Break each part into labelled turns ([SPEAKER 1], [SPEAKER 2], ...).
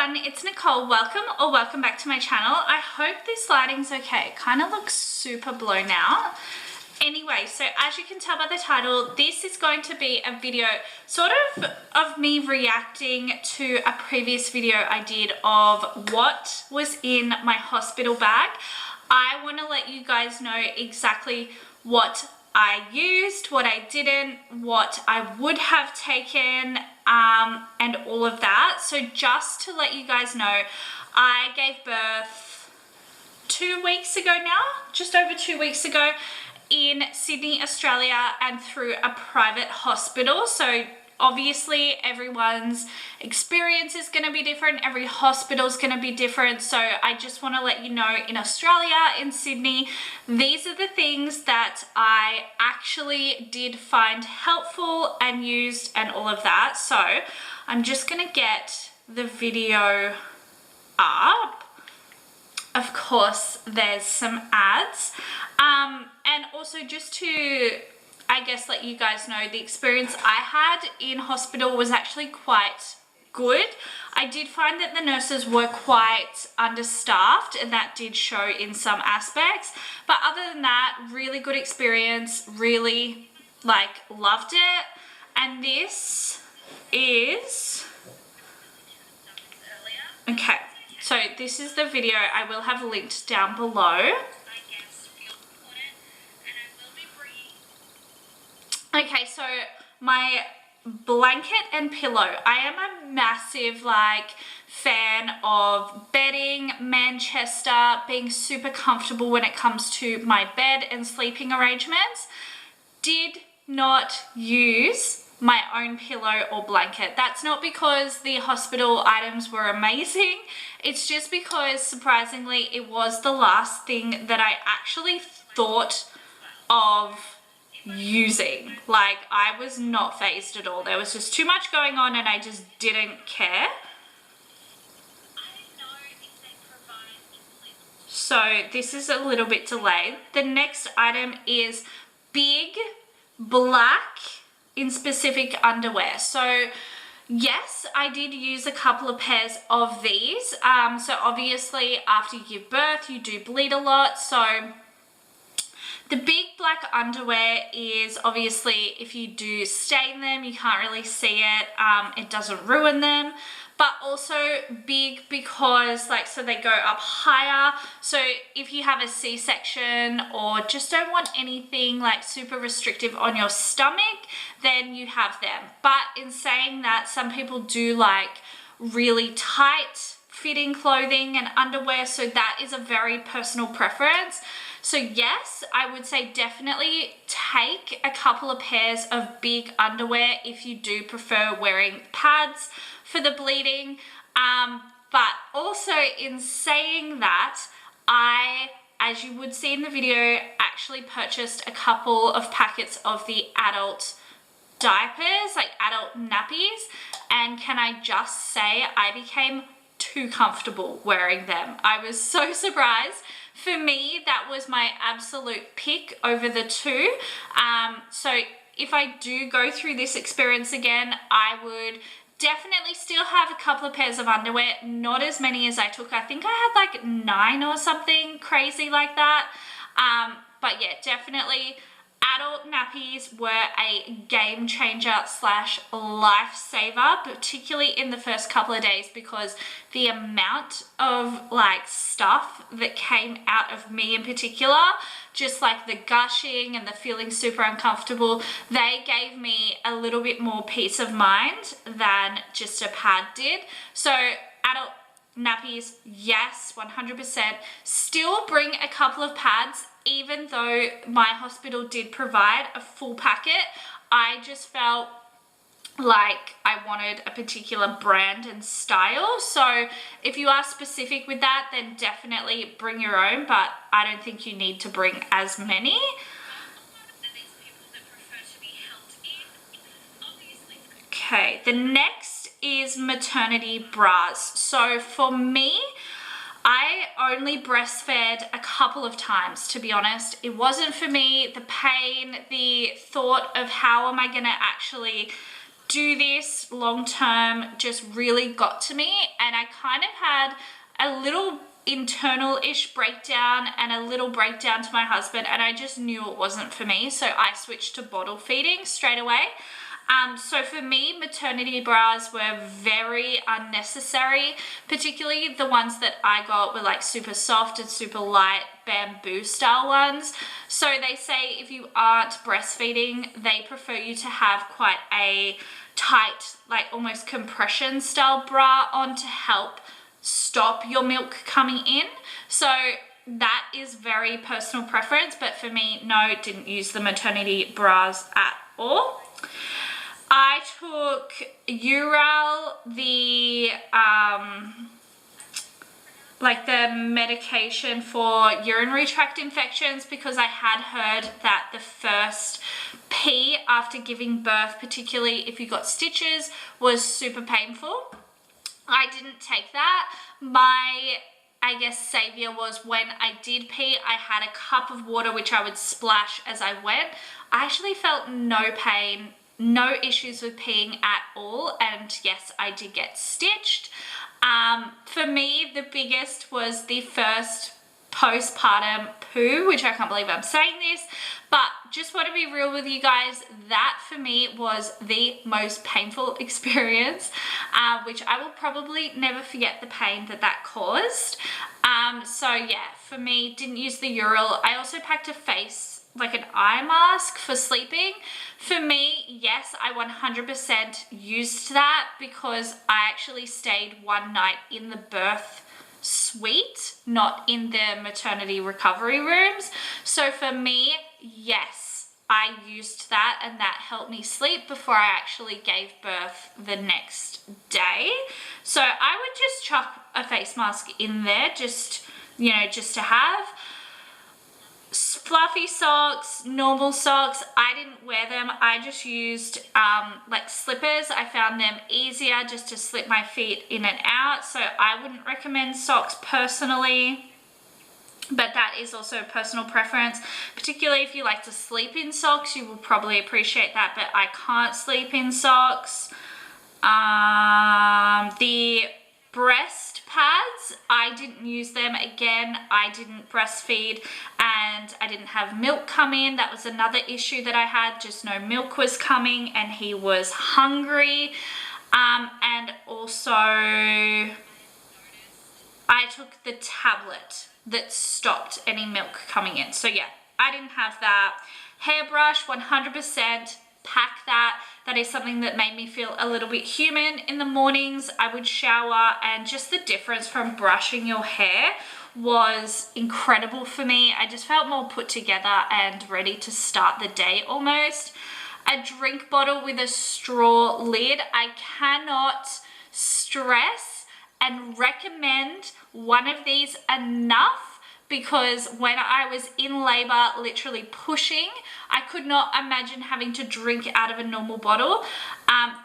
[SPEAKER 1] everyone, it's Nicole. Welcome back to my channel. I hope this lighting's okay. It kind of looks super blown out. Anyway, so as you can tell by the title, this is going to be a video sort of me reacting to a previous video I did of what was in my hospital bag. I want to let you guys know exactly what I used, what I didn't, what I would have taken, and all of that. So just to let you guys know, I gave birth 2 weeks ago now, just over 2 weeks ago, in Sydney, Australia, and through a private hospital. So obviously everyone's experience is going to be different. Every hospital is going to be different. So I just want to let you know, in Australia, in Sydney, these are the things that I actually did find helpful and used and all of that. So I'm just going to get the video up. Of course, there's some ads. And also just to, I guess, let you guys know, the experience I had in hospital was actually quite good. I did find that the nurses were quite understaffed, and that did show in some aspects. But other than that, really good experience, really loved it. And this is, okay, so this is the video. I will have linked down below. Okay, so my blanket and pillow. I am a massive fan of bedding, Manchester, being super comfortable when it comes to my bed and sleeping arrangements. Did not use my own pillow or blanket. That's not because the hospital items were amazing. It's just because, surprisingly, it was the last thing that I actually thought of using. I was not phased at all. There was just too much going on and I just didn't care. So this is a little bit delayed. The next item is big black in specific underwear. So yes, I did use a couple of pairs of these. So obviously after you give birth, you do bleed a lot. So the big black underwear is obviously, if you do stain them, you can't really see it. It doesn't ruin them. But also big because so they go up higher. So if you have a C-section or just don't want anything super restrictive on your stomach, then you have them. But in saying that, some people do really tight fitting clothing and underwear. So that is a very personal preference. So yes, I would say definitely take a couple of pairs of big underwear if you do prefer wearing pads for the bleeding. But also, in saying that, I, as you would see in the video, actually purchased a couple of packets of the adult diapers, adult nappies. And can I just say, I became too comfortable wearing them. I was so surprised. For me, that was my absolute pick over the two. So if I do go through this experience again, I would definitely still have a couple of pairs of underwear, not as many as I took. I think I had 9 or something crazy like that. But yeah, definitely adult nappies were a game changer slash lifesaver, particularly in the first couple of days, because the amount of stuff that came out of me in particular, just the gushing and the feeling super uncomfortable, they gave me a little bit more peace of mind than just a pad did. So adult nappies, yes, 100%. Still bring a couple of pads. Even though my hospital did provide a full packet, I just felt like I wanted a particular brand and style. So if you are specific with that, then definitely bring your own, but I don't think you need to bring as many. Okay, the next is maternity bras. So for me, I only breastfed a couple of times, to be honest. It wasn't for me. The pain, the thought of how am I going to actually do this long term just really got to me, and I kind of had a little internal-ish breakdown and a little breakdown to my husband, and I just knew it wasn't for me, so I switched to bottle feeding straight away. So for me, maternity bras were very unnecessary, particularly the ones that I got were like super soft and super light bamboo style ones. So they say if you aren't breastfeeding, they prefer you to have quite a tight, like almost compression style bra on to help stop your milk coming in. So that is very personal preference, but for me, no, didn't use the maternity bras at all. I took Ural, the medication for urinary tract infections, because I had heard that the first pee after giving birth, particularly if you got stitches, was super painful. I didn't take that. My, I guess, savior was when I did pee, I had a cup of water which I would splash as I went. I actually felt no pain, no issues with peeing at all, and yes, I did get stitched. For me, the biggest was the first postpartum poo, which I can't believe I'm saying this, but just want to be real with you guys, that for me was the most painful experience, which I will probably never forget the pain that that caused. So yeah, for me, didn't use the Ural. I also packed a face, like an eye mask for sleeping. For me, yes, I 100% used that because I actually stayed one night in the birth suite, not in the maternity recovery rooms. So for me, yes, I used that, and that helped me sleep before I actually gave birth the next day. So I would just chuck a face mask in there, just, you know, just to have. Fluffy socks, normal socks, I didn't wear them. I just used like slippers. I found them easier just to slip my feet in and out, so I wouldn't recommend socks personally, but that is also a personal preference. Particularly if you like to sleep in socks, you will probably appreciate that, but I can't sleep in socks. The breast pads, I didn't use them. Again, I didn't breastfeed and I didn't have milk come in. That was another issue that I had, just no milk was coming and he was hungry. And also I took the tablet that stopped any milk coming in. So yeah, I didn't have that. Hairbrush, 100% pack that. That is something that made me feel a little bit human. In the mornings, I would shower, and just the difference from brushing your hair was incredible for me. I just felt more put together and ready to start the day almost. A drink bottle with a straw lid. I cannot stress and recommend one of these enough, because when I was in labor, literally pushing, I could not imagine having to drink out of a normal bottle.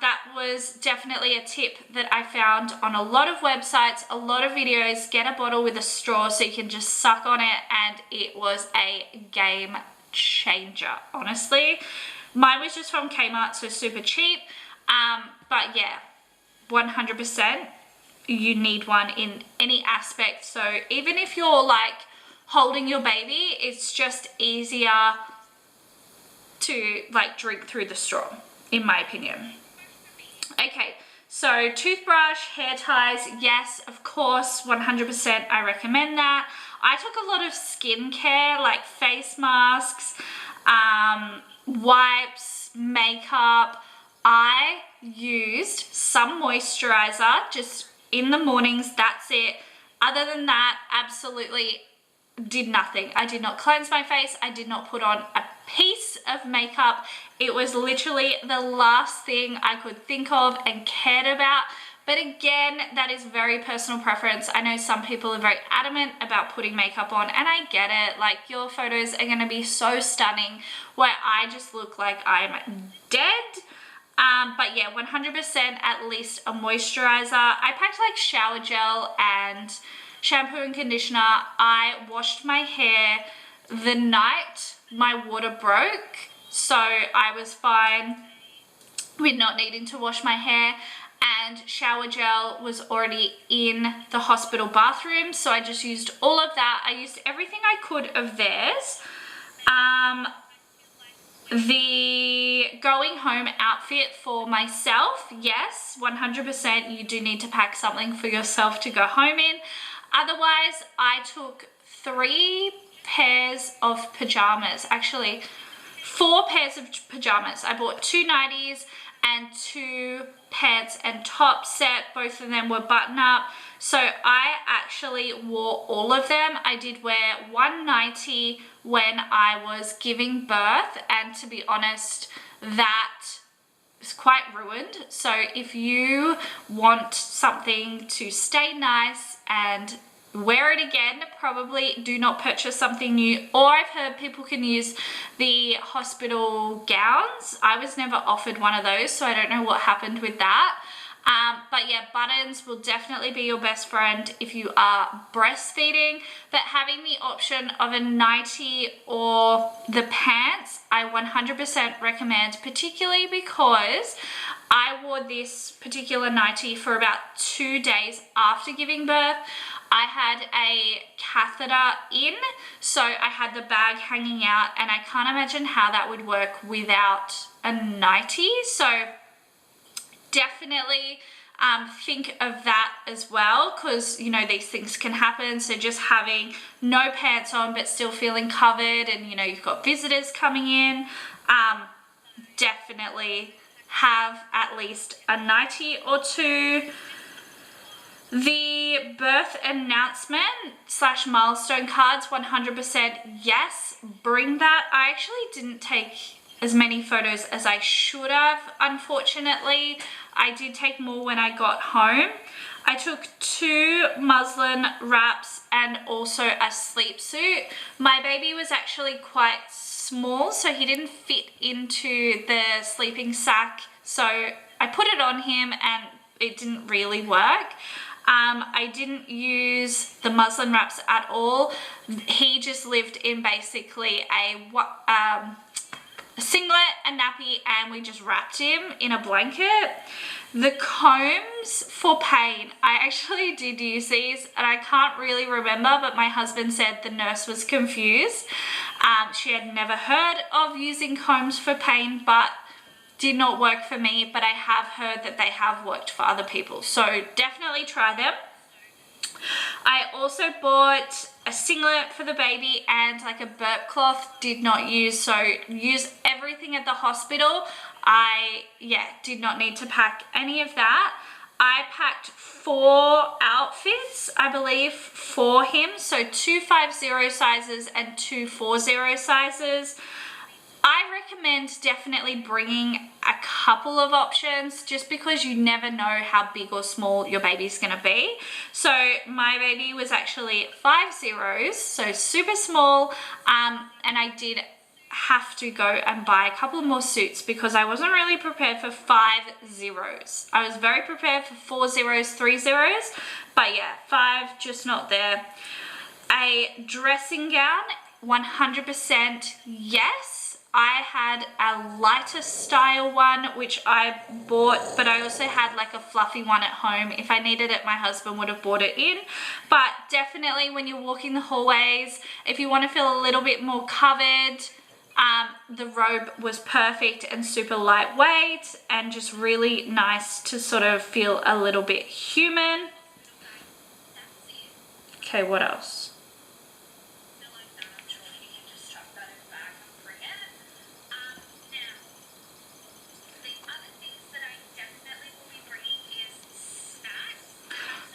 [SPEAKER 1] That was definitely a tip that I found on a lot of websites, a lot of videos. Get a bottle with a straw so you can just suck on it, and it was a game changer, honestly. Mine was just from Kmart, so super cheap. But yeah, 100%. You need one in any aspect. So even if you're like holding your baby, it's just easier to like drink through the straw, in my opinion. Okay, so toothbrush, hair ties, yes, of course, 100% I recommend that. I took a lot of skincare, like face masks, wipes, makeup. I used some moisturizer just in the mornings, that's it. Other than that, absolutely did nothing. I did not cleanse my face. I did not put on a piece of makeup. It was literally the last thing I could think of and cared about. But again, that is very personal preference. I know some people are very adamant about putting makeup on, and I get it. Like, your photos are gonna be so stunning where I just look like I'm dead. But yeah, 100% at least a moisturizer. I packed like shower gel and shampoo and conditioner. I washed my hair the night my water broke, so I was fine. with not needing to wash my hair, and shower gel was already in the hospital bathroom, so I just used all of that. I used everything I could of theirs. The going home outfit for myself, yes, 100% you do need to pack something for yourself to go home in. Otherwise, I took 3 pairs of pajamas, actually 4 pairs of pajamas. I bought 2 nighties and 2 pants and top set. Both of them were button up. So I actually wore all of them. I did wear 1 nightie when I was giving birth, and to be honest, that is quite ruined. So if you want something to stay nice and wear it again, probably do not purchase something new. Or I've heard people can use the hospital gowns. I was never offered one of those, so I don't know what happened with that. But yeah, buttons will definitely be your best friend if you are breastfeeding. But having the option of a nightie or the pants, I 100% recommend, particularly because I wore this particular nightie for about 2 days after giving birth. I had a catheter in, so I had the bag hanging out, and I can't imagine how that would work without a nightie. So definitely think of that as well, because you know these things can happen. So just having no pants on but still feeling covered, and you know you've got visitors coming in, definitely have at least a nightie or 2. The birth announcement / milestone cards, 100% yes, bring that. I actually didn't take as many photos as I should have, unfortunately. I did take more when I got home. I took 2 muslin wraps and also a sleep suit. My baby was actually quite small, so he didn't fit into the sleeping sack, so I put it on him and it didn't really work. I didn't use the muslin wraps at all. He just lived in basically a singlet, a nappy, and we just wrapped him in a blanket. The combs for pain, I actually did use these, and I can't really remember, but my husband said the nurse was confused. She had never heard of using combs for pain, but did not work for me, but I have heard that they have worked for other people, so definitely try them. I also bought a singlet for the baby and like a burp cloth, did not use, so use everything at the hospital. I did not need to pack any of that. I packed 4 outfits, I believe, for him, so 2 5-0 sizes and 2 4-0 sizes. I recommend definitely bringing a couple of options, just because you never know how big or small your baby's gonna be. So my baby was actually 5-0s, so super small, and I did have to go and buy a couple more suits because I wasn't really prepared for 5-0s. I was very prepared for 4-0s, 3-0s, but yeah, 5 just not there. A dressing gown, 100% yes. I had a lighter style one, which I bought, but I also had like a fluffy one at home. If I needed it, my husband would have bought it in. But definitely when you're walking the hallways, if you want to feel a little bit more covered, the robe was perfect and super lightweight and just really nice to sort of feel a little bit human. Okay, what else?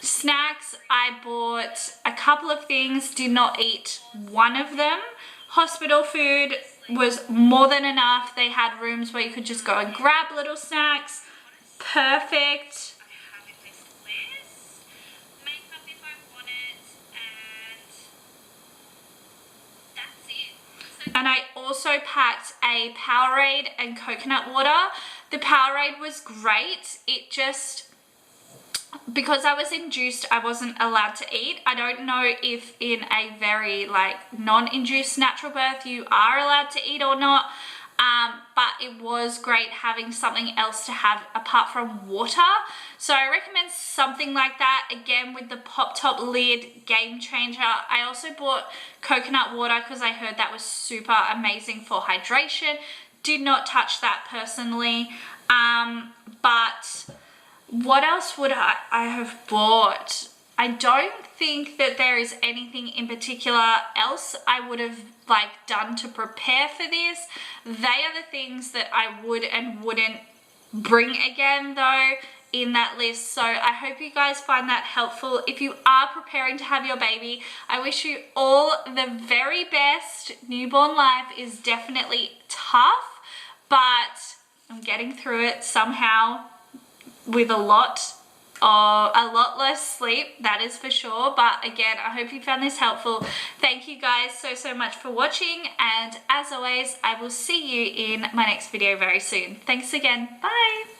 [SPEAKER 1] Snacks, I bought a couple of things, did not eat one of them. Hospital food was more than enough. They had rooms where you could just go and grab little snacks. Perfect. And I also packed a Powerade and coconut water. The Powerade was great. It just, because I was induced, I wasn't allowed to eat. I don't know if in a very like non-induced natural birth you are allowed to eat or not. but it was great having something else to have apart from water. So I recommend something like that. Again, with the pop top lid, game changer. I also bought coconut water because I heard that was super amazing for hydration. Did not touch that personally. But what else would I have bought? I don't think that there is anything in particular else I would have like done to prepare for this. They are the things that I would and wouldn't bring again though in that list. So I hope you guys find that helpful. If you are preparing to have your baby, I wish you all the very best. Newborn life is definitely tough, but I'm getting through it somehow with a lot less sleep, that is for sure. But again, I hope you found this helpful. Thank you guys so much for watching, and as always, I will see you in my next video very soon. Thanks again. Bye.